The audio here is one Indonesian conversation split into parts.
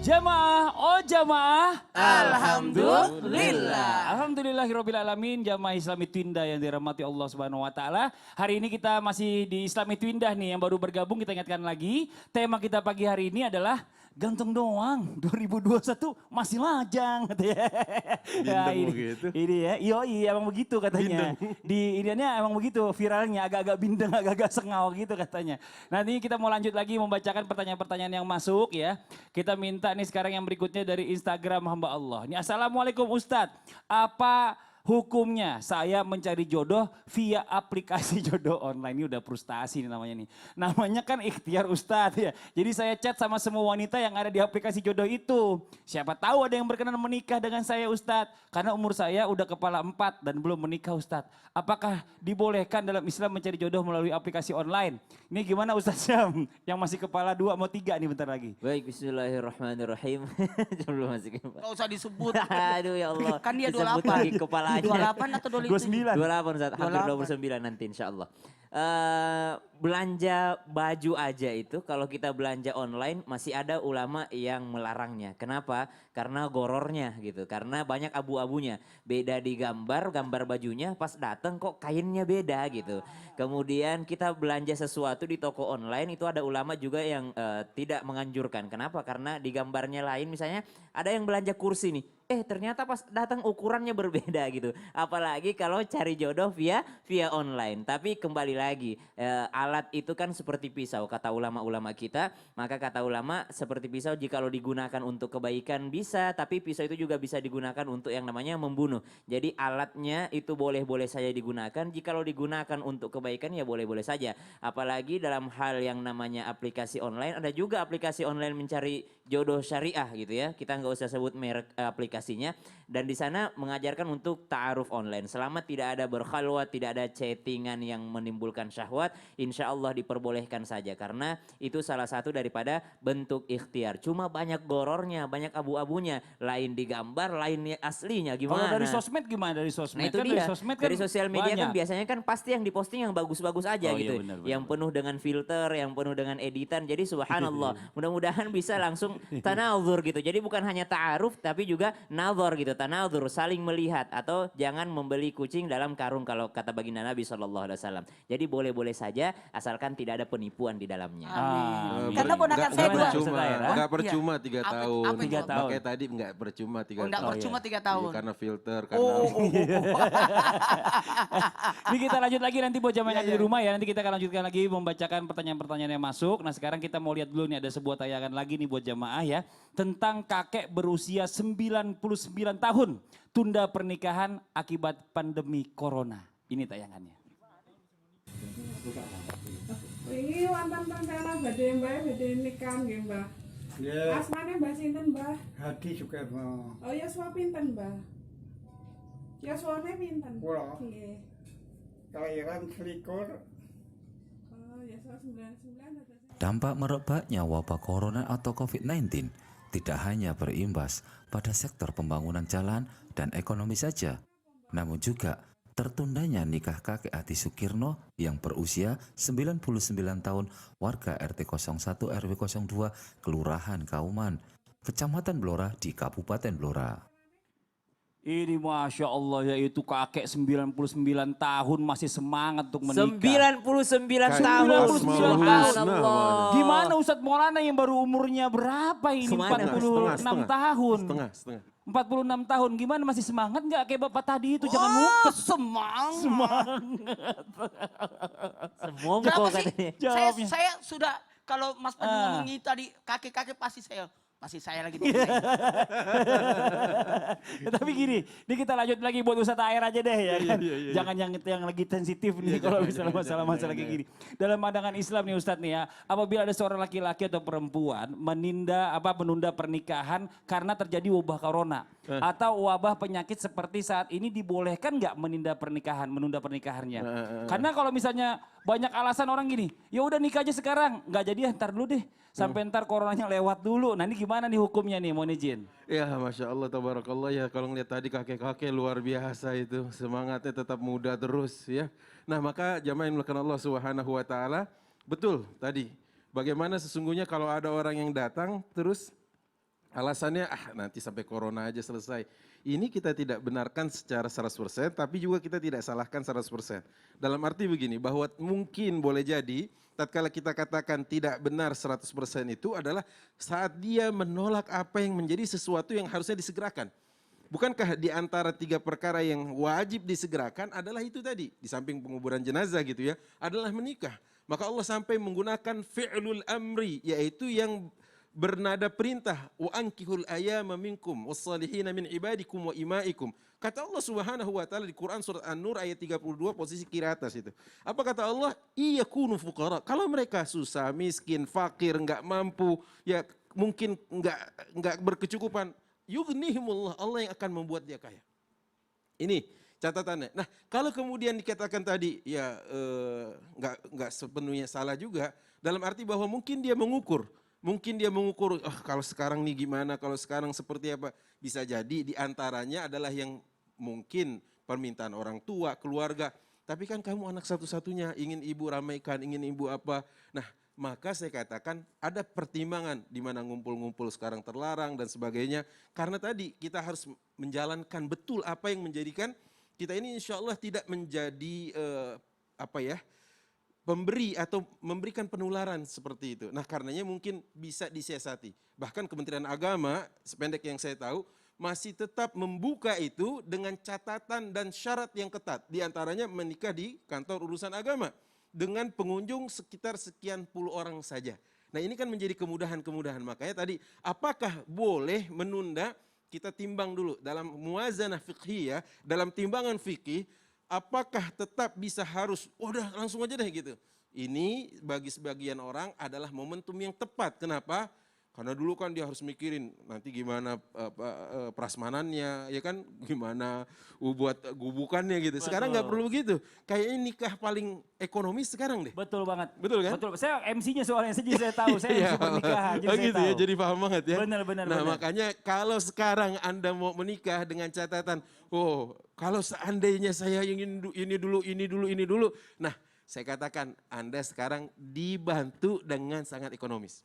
Jamaah, oh jamaah. Alhamdulillah. Alhamdulillahirabbil alamin, jamaah Islami Twindah yang dirahmati Allah Subhanahu wa taala. Hari ini kita masih di Islami Twindah nih yang baru bergabung, kita ingatkan lagi. Tema kita pagi hari ini adalah ganteng doang 2021 masih lajang katanya. Bindeng begitu. Ini ya, iya emang begitu katanya. Di iniannya emang begitu viralnya, agak-agak bindeng, agak-agak sengau gitu katanya. Nanti kita mau lanjut lagi membacakan pertanyaan-pertanyaan yang masuk ya. Kita minta nih sekarang yang berikutnya dari Instagram hamba Allah. Ini Assalamualaikum Ustadz, apa hukumnya saya mencari jodoh via aplikasi jodoh online? Ini udah frustasi nih namanya nih. Namanya kan ikhtiar Ustadz ya. Jadi saya chat sama semua wanita yang ada di aplikasi jodoh itu. Siapa tahu ada yang berkenan menikah dengan saya Ustadz. Karena umur saya udah kepala 4 dan belum menikah Ustadz. Apakah dibolehkan dalam Islam mencari jodoh melalui aplikasi online? Ini gimana Ustadz Syam? Yang masih kepala 2 mau 3 nih bentar lagi. Baik, bismillahirrahmanirrahim. Belum masih kepala. Gak usah disebut. Aduh ya Allah. Kan dia Disebut 28. lagi kepala aja. 28 atau 29. 28 Ustaz, hampir 28. 29 nanti insya Allah. Belanja baju aja itu kalau kita belanja online masih ada ulama yang melarangnya. Kenapa? Karena gorornya gitu. Karena banyak abu-abunya. Beda di gambar bajunya pas datang kok kainnya beda gitu. Kemudian kita belanja sesuatu di toko online itu ada ulama juga yang tidak menganjurkan. Kenapa? Karena di gambarnya lain misalnya ada yang belanja kursi nih. Ternyata pas datang ukurannya berbeda gitu. Apalagi kalau cari jodoh via online. Tapi kembali lagi alat itu kan seperti pisau kata ulama-ulama kita. Maka kata ulama seperti pisau jikalau digunakan untuk kebaikan bisa. Tapi pisau itu juga bisa digunakan untuk yang namanya membunuh. Jadi alatnya itu boleh-boleh saja digunakan. Jikalau digunakan untuk kebaikan ya boleh-boleh saja. Apalagi dalam hal yang namanya aplikasi online. Ada juga aplikasi online mencari jodoh syariah gitu ya. Kita nggak usah sebut merek aplikasinya. Dan di sana mengajarkan untuk ta'aruf online. Selama tidak ada berkhalwat, tidak ada chattingan yang menimbulkan syahwat, insya Allah diperbolehkan saja. Karena itu salah satu daripada bentuk ikhtiar. Cuma banyak gorornya, banyak abu-abunya. Lain di gambar, lain aslinya. Gimana? Kalau dari sosmed gimana? Dari sosmed Nah itu kan dia, dari sosmed kan dari sosial media kan banyak. biasanya kan pasti yang diposting yang bagus-bagus aja Oh, gitu. iya, benar, yang benar. penuh dengan filter, yang penuh dengan editan. Jadi subhanallah, mudah-mudahan bisa langsung tanawur gitu. Jadi bukan hanya ta'aruf tapi juga nazar gitu. Tanawur, saling melihat. Atau jangan membeli kucing dalam karung kalau kata baginda Nabi SAW. Jadi boleh-boleh saja asalkan tidak ada penipuan di dalamnya. Amin. Karena ponakan saya gimana? dua. Maksud saya, Enggak percuma 3 Apa- tahun. apa itu? 3 tahun. Makanya tadi enggak percuma 3 Oh, enggak tahun. percuma 3 Iya, tahun. karena filter, karena Ini kita lanjut lagi nanti buat jamaah yang ada di Iya. rumah ya. Nanti kita akan lanjutkan lagi membacakan pertanyaan-pertanyaan yang masuk. Nah sekarang kita mau lihat dulu nih ada sebuah tayangan lagi nih buat jamaah ya. Tentang kakek berusia 99 tahun. Tunda pernikahan akibat pandemi corona. Ini tayangannya. Wingi wonten rencana badhe Mbah badhe nikah nggih Mbah. Ya, Asmane Mbah sinten Mbah? Hadi Sukerno. Oh yaswa pinten Mbah? Yaswane pinten? Kula. Nggih. Kelahiran selikur. Oh yaswa 99 ada. Dampak merebaknya wabah corona atau COVID-19 tidak hanya berimbas pada sektor pembangunan jalan dan ekonomi saja, namun juga tertundanya nikah kakek Adi Sukirno yang berusia 99 tahun warga RT 01 RW 02 Kelurahan Kauman, Kecamatan Blora di Kabupaten Blora. Ini Masya Allah yaitu kakek 99 tahun masih semangat untuk menikah. 99 tahun. 99 tahun. Subhanallah. Gimana Ustadz Maulana yang baru umurnya berapa ini? Semangat. 46 tahun. setengah. 46 tahun. Gimana masih semangat nggak kayak bapak tadi itu? Jangan Oh, ngumpet. semangat. Semua Berapa kok sih? katanya. Jawabnya. Saya sudah kalau Mas Adi ngomongin tadi kakek-kakek pasti saya lagi. Tapi gini, ini kita lanjut lagi buat Ustadz air aja deh ya kan. Jangan yang lagi sensitif nih kalau misalnya masalah-masalah kayak gini. Dalam pandangan Islam nih Ustadz nih ya, apabila ada seorang laki-laki atau perempuan menunda pernikahan karena terjadi wabah corona atau wabah penyakit seperti saat ini, dibolehkan nggak menunda pernikahannya? Karena kalau misalnya banyak alasan orang gini, ya udah nikah aja sekarang, nggak jadi ya ntar dulu deh. Sampai ntar coronanya lewat dulu. Nah ini gimana nih hukumnya nih, mohon izin. Ya Masya Allah, tabarakallah ya. Kalau ngeliat tadi kakek-kakek luar biasa itu. Semangatnya tetap muda terus ya. Nah maka jamaah yang dimuliakan Allah Subhanahu wa ta'ala. Betul tadi. Bagaimana sesungguhnya kalau ada orang yang datang terus Alasannya nanti sampai corona aja selesai. Ini kita tidak benarkan secara 100%, tapi juga kita tidak salahkan 100%. Dalam arti begini, bahwa mungkin boleh jadi tatkala kita katakan tidak benar 100% itu adalah saat dia menolak apa yang menjadi sesuatu yang harusnya disegerakan. Bukankah di antara 3 perkara yang wajib disegerakan adalah itu tadi, di samping penguburan jenazah gitu ya, adalah menikah. Maka Allah sampai menggunakan fi'lul amri, yaitu yang bernada perintah, wa ankihul ayyama minkum wassalihina min ibadikum wa imaikum. Kata Allah Subhanahu wa taala di Quran surat An-Nur ayat 32 posisi kiri atas itu. Apa kata Allah? Iyakunu fuqara. Kalau mereka susah, miskin, fakir, enggak mampu, ya mungkin enggak berkecukupan, yughnihimullah, Allah yang akan membuat dia kaya. Ini catatannya. Nah, kalau kemudian dikatakan tadi ya enggak sepenuhnya salah juga, dalam arti bahwa mungkin dia mengukur, kalau sekarang nih gimana, kalau sekarang seperti apa. Bisa jadi diantaranya adalah yang mungkin permintaan orang tua, keluarga. Tapi kan kamu anak satu-satunya, ingin ibu ramaikan, ingin ibu apa. Nah, maka saya katakan ada pertimbangan di mana ngumpul-ngumpul sekarang terlarang dan sebagainya. Karena tadi kita harus menjalankan betul apa yang menjadikan kita ini insya Allah tidak menjadi pemberi atau memberikan penularan seperti itu. Nah, karenanya mungkin bisa disiasati. Bahkan Kementerian Agama, sependek yang saya tahu, masih tetap membuka itu dengan catatan dan syarat yang ketat. Di antaranya menikah di kantor urusan agama dengan pengunjung sekitar sekian puluh orang saja. Nah, ini kan menjadi kemudahan-kemudahan. Makanya tadi, apakah boleh menunda? Kita timbang dulu dalam muwazanah fiqhiyah, dalam timbangan fikih. Apakah tetap bisa harus, udah langsung aja deh gitu. Ini bagi sebagian orang adalah momentum yang tepat. Kenapa? Karena dulu kan dia harus mikirin nanti gimana prasmanannya, ya kan, gimana buat gubukannya gitu. Sekarang nggak perlu begitu. Kayaknya nikah paling ekonomis sekarang deh. Betul banget. Betul kan? Betul. Saya MC-nya soalnya jadi saya tahu. Saya MC pernikahan jadi oh saya gitu tahu. ya, jadi paham banget ya. Benar. Nah, makanya kalau sekarang Anda mau menikah dengan catatan, kalau seandainya saya ingin ini dulu. Nah, saya katakan Anda sekarang dibantu dengan sangat ekonomis.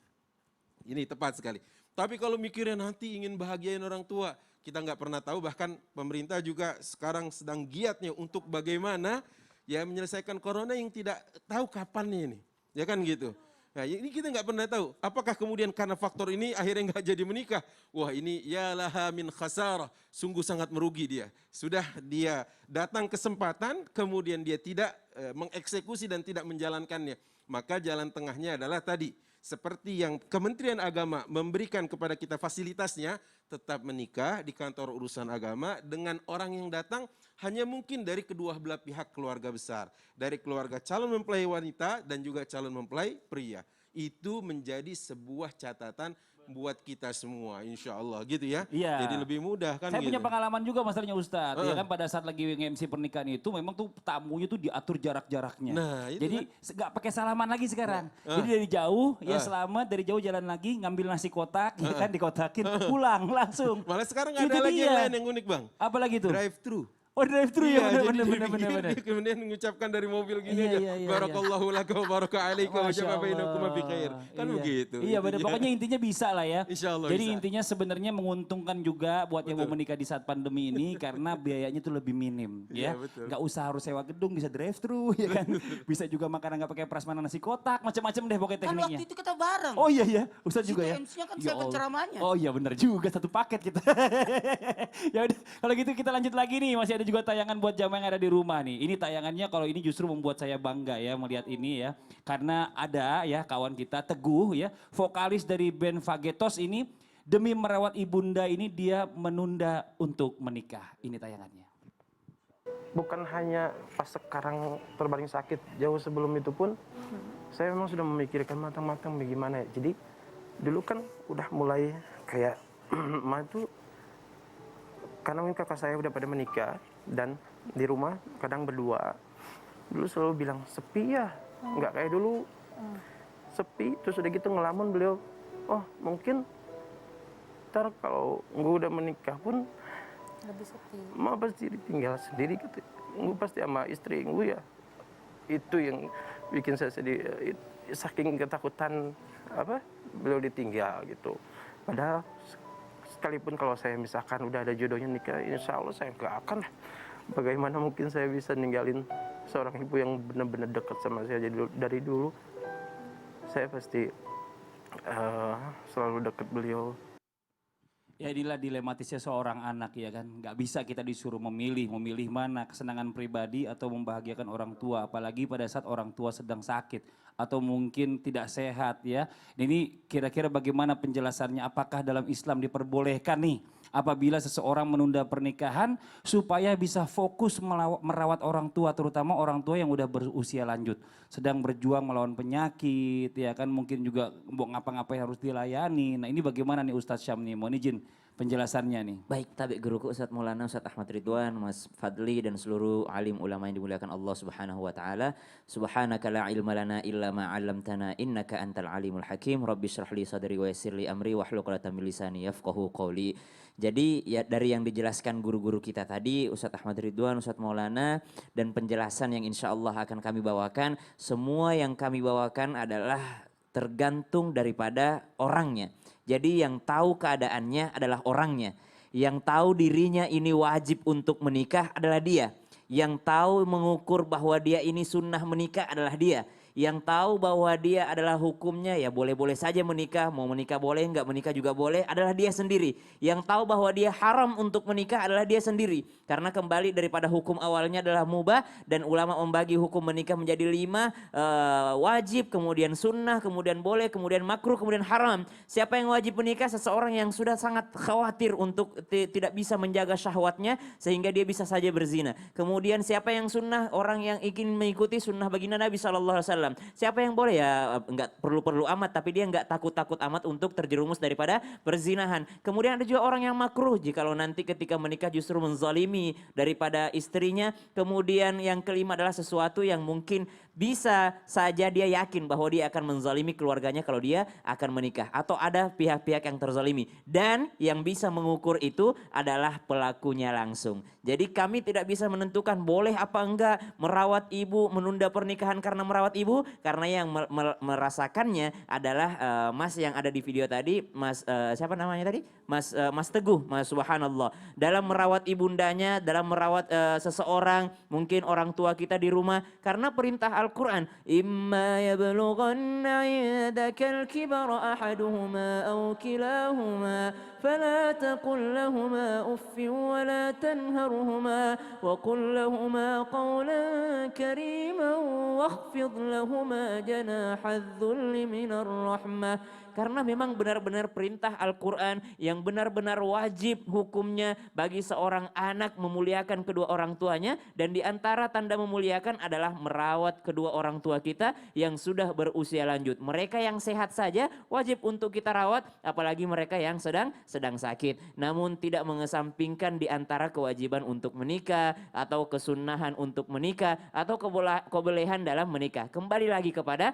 Ini tepat sekali. Tapi kalau mikirnya nanti ingin bahagiain orang tua, kita nggak pernah tahu. Bahkan pemerintah juga sekarang sedang giatnya untuk bagaimana ya menyelesaikan corona yang tidak tahu kapannya ini. Ya kan gitu. Nah, ini kita nggak pernah tahu. Apakah kemudian karena faktor ini akhirnya nggak jadi menikah? Wah, ini ya laha min khasarah. Sungguh sangat merugi dia. Sudah dia datang kesempatan, kemudian dia tidak mengeksekusi dan tidak menjalankannya. Maka jalan tengahnya adalah tadi. Seperti yang Kementerian Agama memberikan kepada kita fasilitasnya, tetap menikah di kantor urusan agama dengan orang yang datang hanya mungkin dari kedua belah pihak keluarga besar. Dari keluarga calon mempelai wanita dan juga calon mempelai pria. Itu menjadi sebuah catatan buat kita semua, insya Allah gitu ya. Iya. Jadi lebih mudah kan Saya gitu. punya pengalaman juga masalahnya Ustadz. Ya kan pada saat lagi MC pernikahan itu memang tuh tamunya tuh diatur jarak-jaraknya. Nah, itu jadi nggak pakai salaman lagi sekarang. Jadi dari jauh ya selamat, dari jauh jalan lagi ngambil nasi kotak, ya kan dikotakin pulang langsung. Malah sekarang Itu ada lagi yang dia. lain yang unik bang. Apa lagi tuh? Drive-thru. Oh drive-thru ya jadi benar. dia kemudian mengucapkan dari mobil gini Iya, aja. iya, iya, Barakallahu laka wa baraka alaika wa Masya jama'a bainakum Allah. bi khair. Kan Iya. begitu. Iya benar. intinya. Pokoknya intinya bisa lah ya. Insya Allah Jadi bisa. intinya sebenarnya menguntungkan juga buat yang mau menikah di saat pandemi ini karena biayanya tuh lebih minim ya. Iya, betul. Nggak usah harus sewa gedung, bisa drive thru ya kan. Bisa juga makanan nggak pakai prasmanan nasi kotak, macam-macam deh pokoknya Kan tekniknya. waktu itu kita bareng. Oh iya Ustadz juga ya. MC-nya kan Ya saya Allah. penceramahnya. Oh iya benar juga, satu paket kita. Ya udah kalau gitu kita lanjut lagi nih, masih ada juga tayangan buat jamaah yang ada di rumah nih. Ini tayangannya kalau ini justru membuat saya bangga ya melihat ini ya. Karena ada ya kawan kita Teguh ya, vokalis dari band Fagetos ini demi merawat ibunda ini dia menunda untuk menikah. Ini tayangannya. Bukan hanya pas sekarang terbaring sakit, jauh sebelum itu pun saya memang sudah memikirkan matang-matang bagaimana ya. Jadi dulu kan udah mulai kayak mah itu karena mungkin kakak saya udah pada menikah dan di rumah kadang berdua. Dulu selalu bilang sepi ya, nggak kayak dulu sepi. Terus udah gitu ngelamun beliau, oh mungkin ntar kalau gue udah menikah pun lebih sepi. mah pasti ditinggal sendiri gitu. Gue pasti sama istri gue ya. Itu yang bikin saya sedih. Saking ketakutan beliau ditinggal gitu. Padahal sekalipun kalau saya misalkan udah ada jodohnya nikah, insya Allah saya nggak akan. Bagaimana mungkin saya bisa ninggalin seorang ibu yang benar-benar dekat sama saya dari dulu. Saya pasti selalu dekat beliau. Ya inilah dilematisnya seorang anak ya kan. Gak bisa kita disuruh memilih mana kesenangan pribadi atau membahagiakan orang tua. Apalagi pada saat orang tua sedang sakit atau mungkin tidak sehat ya. Ini kira-kira bagaimana penjelasannya, apakah dalam Islam diperbolehkan nih apabila seseorang menunda pernikahan supaya bisa fokus merawat orang tua, terutama orang tua yang udah berusia lanjut. Sedang berjuang melawan penyakit ya kan, mungkin juga mau ngapa-ngapain harus dilayani. Nah ini bagaimana nih Ustadz Syam nih, mohon izin penjelasannya nih. Baik, tabik guruku Ustadz Maulana, Ustadz Ahmad Ridwan, Mas Fadli dan seluruh alim ulama yang dimuliakan Allah Subhanahu wa taala. Subhanaka la ilma lana illa ma 'allamtana innaka antal alimul hakim. Rabbi shrah li sadri wa yassir li amri wahlul 'uqdatam min lisani yafqahu qawli. Jadi ya dari yang dijelaskan guru-guru kita tadi, Ustadz Ahmad Ridwan, Ustadz Maulana, dan penjelasan yang insya Allah akan kami bawakan, semua yang kami bawakan adalah tergantung daripada orangnya. Jadi yang tahu keadaannya adalah orangnya. Yang tahu dirinya ini wajib untuk menikah adalah dia. Yang tahu mengukur bahwa dia ini sunnah menikah adalah dia. Yang tahu bahwa dia adalah hukumnya ya boleh-boleh saja menikah, mau menikah boleh, enggak menikah juga boleh, adalah dia sendiri. Yang tahu bahwa dia haram untuk menikah adalah dia sendiri. Karena kembali daripada hukum awalnya adalah mubah, dan ulama membagi hukum menikah menjadi 5, wajib, kemudian sunnah, kemudian boleh, kemudian makruh, kemudian haram. Siapa yang wajib menikah? Seseorang yang sudah sangat khawatir untuk tidak bisa menjaga syahwatnya sehingga dia bisa saja berzina. Kemudian siapa yang sunnah? Orang yang ingin mengikuti sunnah baginda Nabi SAW. Siapa yang boleh? Ya enggak perlu-perlu amat, tapi dia enggak takut-takut amat untuk terjerumus daripada perzinahan. Kemudian ada juga orang yang makruh, jikalau nanti ketika menikah justru menzalimi daripada istrinya. Kemudian yang kelima adalah sesuatu yang mungkin bisa saja dia yakin bahwa dia akan menzalimi keluarganya kalau dia akan menikah. Atau ada pihak-pihak yang terzalimi. Dan yang bisa mengukur itu adalah pelakunya langsung. Jadi kami tidak bisa menentukan boleh apa enggak merawat ibu, menunda pernikahan karena merawat ibu. Karena yang merasakannya adalah Mas yang ada di video tadi, Mas siapa namanya tadi? Mas Teguh, Mas Subhanallah. Dalam merawat ibundanya, dalam merawat seseorang, mungkin orang tua kita di rumah. Karena perintah Al-Quran, imma yablughanna 'indakal kibara ahaduhuma aw kilahuma fala taqul lahuma uffin wa la tanharhuma wa qul lahuma qawlan kariman wakhfid lahuma janahadh dhulli minar rahmah. Karena memang benar-benar perintah Al-Quran yang benar-benar wajib hukumnya bagi seorang anak memuliakan kedua orang tuanya. Dan di antara tanda memuliakan adalah merawat kedua orang tua kita yang sudah berusia lanjut. Mereka yang sehat saja wajib untuk kita rawat, apalagi mereka yang sedang sakit. Namun tidak mengesampingkan di antara kewajiban untuk menikah atau kesunahan untuk menikah atau kebolehan dalam menikah. Kembali lagi kepada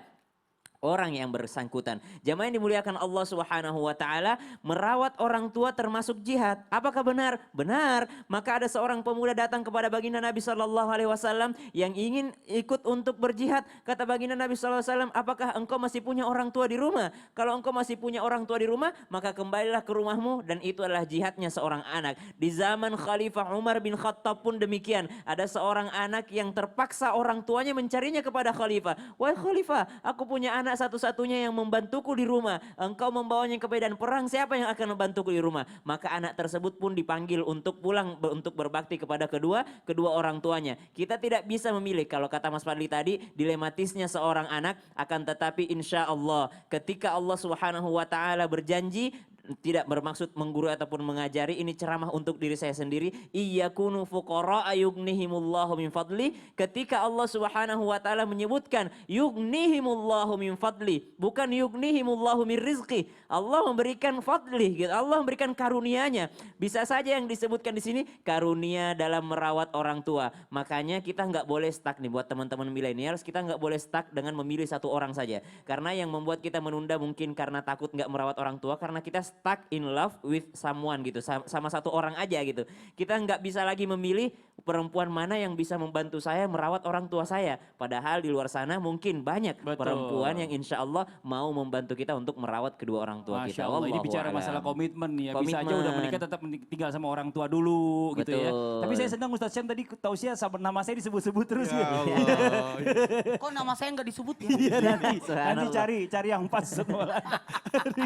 orang yang bersangkutan. Jamaah yang dimuliakan Allah Subhanahu wa taala, merawat orang tua termasuk jihad. Apakah benar? Benar. Maka ada seorang pemuda datang kepada baginda Nabi sallallahu alaihi wasallam yang ingin ikut untuk berjihad. Kata baginda Nabi sallallahu alaihi wasallam, "Apakah engkau masih punya orang tua di rumah? Kalau engkau masih punya orang tua di rumah, maka kembalilah ke rumahmu." Dan itu adalah jihadnya seorang anak. Di zaman Khalifah Umar bin Khattab pun demikian. Ada seorang anak yang terpaksa orang tuanya mencarinya kepada Khalifah. "Wahai Khalifah, aku punya anak satu-satunya yang membantuku di rumah. Engkau membawanya ke medan perang, siapa yang akan membantuku di rumah?" Maka anak tersebut pun dipanggil untuk pulang untuk berbakti kepada kedua orang tuanya. Kita tidak bisa memilih. Kalau kata Mas Fadli tadi, dilematisnya seorang anak, akan tetapi insya Allah ketika Allah Subhanahu wa taala berjanji, tidak bermaksud menggurui ataupun mengajari, ini ceramah untuk diri saya sendiri. Iyakunu fuqara yughnihimullahu min fadli. Ketika Allah Subhanahu wa taala menyebutkan yughnihimullahu min fadli, bukan yughnihimullahu min rizqi. Allah memberikan fadli, Allah memberikan karunia-Nya. Bisa saja yang disebutkan di sini karunia dalam merawat orang tua. Makanya kita nggak boleh stuck nih buat teman-teman milenials, kita nggak boleh stuck dengan memilih satu orang saja. Karena yang membuat kita menunda mungkin karena takut nggak merawat orang tua, karena kita stuck in love with someone gitu, sama satu orang aja gitu. Kita nggak bisa lagi memilih perempuan mana yang bisa membantu saya merawat orang tua saya. Padahal di luar sana mungkin banyak Betul. perempuan yang insya Allah mau membantu kita untuk merawat kedua orang tua Masya kita. Allah, ini Wallahu bicara a'lam. masalah komitmen nih ya. Bisa aja udah Komitmen. menikah tetap tinggal sama orang tua dulu gitu ya. Betul. Tapi saya senang Ustadz Syam tadi tausiah nama saya disebut-sebut terus Ya gitu. Allah. Kok nama saya nggak disebut ya? Iya nanti Subhanallah. cari yang pas Ustadz Maulana.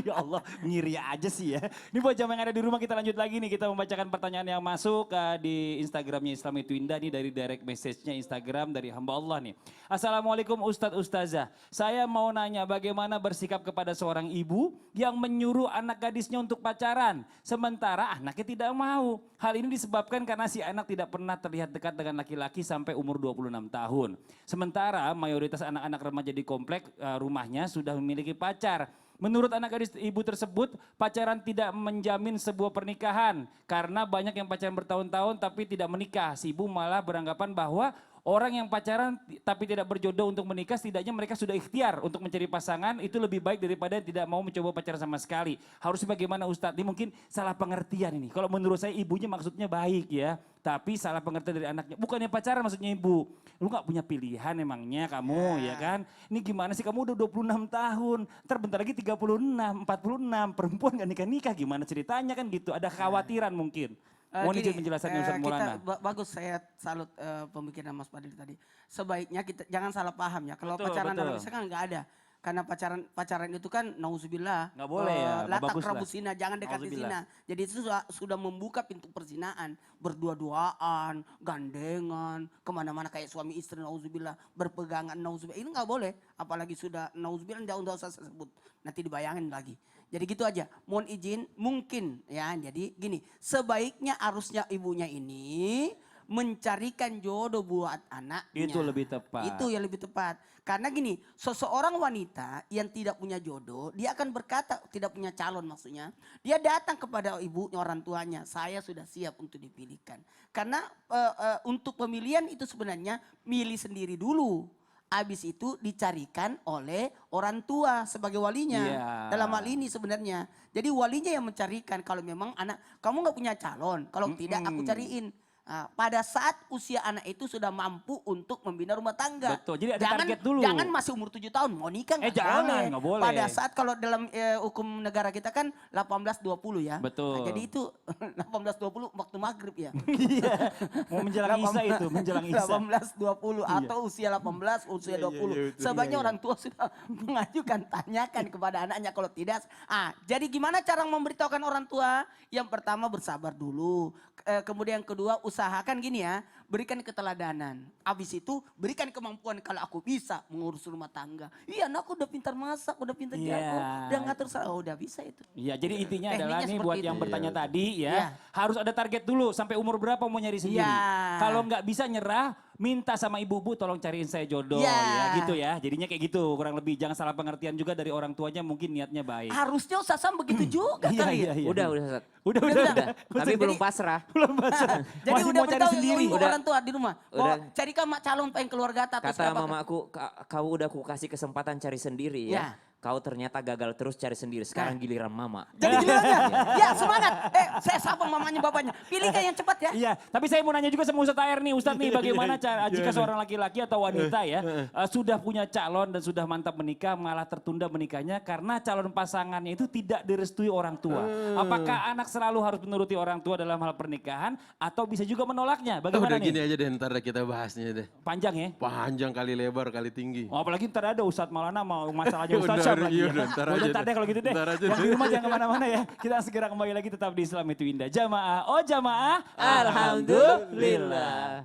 Ya Allah, ngiri aja sih ya. Ini buat jamaah yang ada di rumah kita lanjut lagi nih. Kita membacakan pertanyaan yang masuk di Instagramnya Islam itu Indah nih dari direct message-nya Instagram dari hamba Allah nih. Assalamualaikum Ustadz Ustazah. Saya mau nanya bagaimana bersikap kepada seorang ibu yang menyuruh anak gadisnya untuk pacaran. Sementara anaknya tidak mau. Hal ini disebabkan karena si anak tidak pernah terlihat dekat dengan laki-laki sampai umur 26 tahun. Sementara mayoritas anak-anak remaja di komplek rumahnya sudah memiliki pacar. Menurut anak gadis ibu tersebut, pacaran tidak menjamin sebuah pernikahan. Karena banyak yang pacaran bertahun-tahun tapi tidak menikah. Si ibu malah beranggapan bahwa orang yang pacaran tapi tidak berjodoh untuk menikah, setidaknya mereka sudah ikhtiar untuk mencari pasangan, itu lebih baik daripada yang tidak mau mencoba pacaran sama sekali. Harusnya bagaimana Ustadz? Ini mungkin salah pengertian ini. Kalau menurut saya ibunya maksudnya baik ya. Tapi salah pengertian dari anaknya. Bukannya pacaran maksudnya ibu. Lu gak punya pilihan emangnya kamu ya kan. Ini gimana sih kamu udah 26 tahun. Ntar bentar lagi 36, 46. Perempuan gak nikah-nikah gimana ceritanya kan gitu. Ada kekhawatiran mungkin. Mohon izin penjelasannya Ustadz Maulana. Bagus, saya salut pemikiran Mas Fadil tadi. Sebaiknya kita jangan salah paham ya. Kalau Betul, pacaran betul. dalam Islam kan nggak ada. Karena pacaran itu kan nauzubillah. Nggak boleh ya, nggak Latak bagus lah. rabu zina, jangan dekati Nauzubillah. zina. Jadi itu sudah membuka pintu perzinaan. Berdua-duaan, gandengan, kemana-mana kayak suami istri nauzubillah. Berpegangan nauzubillah, ini nggak boleh. Apalagi sudah nauzubillah, jauh usah saya sebut. Nanti dibayangin lagi. Jadi gitu aja, mohon izin mungkin ya. Jadi gini, sebaiknya harusnya ibunya ini mencarikan jodoh buat anaknya. Itu lebih tepat. Itu yang lebih tepat. Karena gini, seseorang wanita yang tidak punya jodoh, dia akan berkata, tidak punya calon maksudnya. Dia datang kepada ibunya, orang tuanya, saya sudah siap untuk dipilihkan. Karena untuk pemilihan itu sebenarnya milih sendiri dulu. Habis itu dicarikan oleh orang tua sebagai walinya. Iya. Dalam hal ini sebenarnya. Jadi walinya yang mencarikan kalau memang anak, kamu nggak punya calon. Kalau tidak aku cariin. Nah, pada saat usia anak itu sudah mampu untuk membina rumah tangga. Betul, jadi ada target dulu. Jangan masih umur 7 tahun mau nikah Jangan, nggak boleh. Pada saat kalau dalam hukum negara kita kan 18-20 ya. Betul. Nah, jadi itu 18-20 waktu maghrib ya. Iya, mau menjelang Isya itu, menjelang Isya. 18-20 atau usia 18, usia 20. Sebaiknya orang tua sudah mengajukan, tanyakan kepada anaknya kalau tidak. Jadi gimana cara memberitahukan orang tua? Yang pertama bersabar dulu. Kemudian yang kedua usahakan gini ya, berikan keteladanan. Habis itu berikan kemampuan kalau aku bisa mengurus rumah tangga. Iya anakku udah pintar masak, udah pintar jago, udah ngatur udah bisa itu. Iya, jadi intinya Tekniknya adalah nih seperti buat itu. yang bertanya tadi ya, Iya. harus ada target dulu sampai umur berapa mau nyari sendiri. Iya. Kalau nggak bisa nyerah, minta sama ibu-ibu tolong cariin saya jodoh Iya. ya gitu ya. Jadinya kayak gitu, kurang lebih jangan salah pengertian juga dari orang tuanya mungkin niatnya baik. Harusnya Ustaz Sam begitu juga Iya, kali iya, ya. iya. Udah Ustaz. Udah. Tapi belum pasrah. Belum pasrah. Jadi Masih udah mau cari beritahu sendiri. ibu orang tua di rumah. Udah. Carikan calon pengen keluarga atau Kata siapa. mamaku, kau udah ku kasih kesempatan cari sendiri ya. Ya. Kau ternyata gagal terus cari sendiri. Sekarang giliran mama. Jadi gilirannya. Ya semangat. Saya sapa mamanya bapaknya. Pilihkan yang cepat ya. Iya, tapi saya mau nanya juga sama Ustadz Air nih, Ustadz nih bagaimana cara jika seorang laki-laki atau wanita ya sudah punya calon dan sudah mantap menikah malah tertunda menikahnya karena calon pasangannya itu tidak direstui orang tua. Apakah anak selalu harus menuruti orang tua dalam hal pernikahan atau bisa juga menolaknya? Bagaimana Udah nih? gini aja deh, ntar kita bahasnya deh. Panjang ya? Panjang kali lebar kali tinggi. Oh, apalagi ntar ada Ustadz Maulana mau masalahnya Ustadz Syam lagi. Iya, Ya. ntar Udah aja ntar deh kalau gitu deh. Ntar aja Yang deh. di rumah jangan kemana-mana ya. Kita segera kembali lagi tetap di Islam itu Indah. Jamaah, oh jamaah. Alhamdulillah.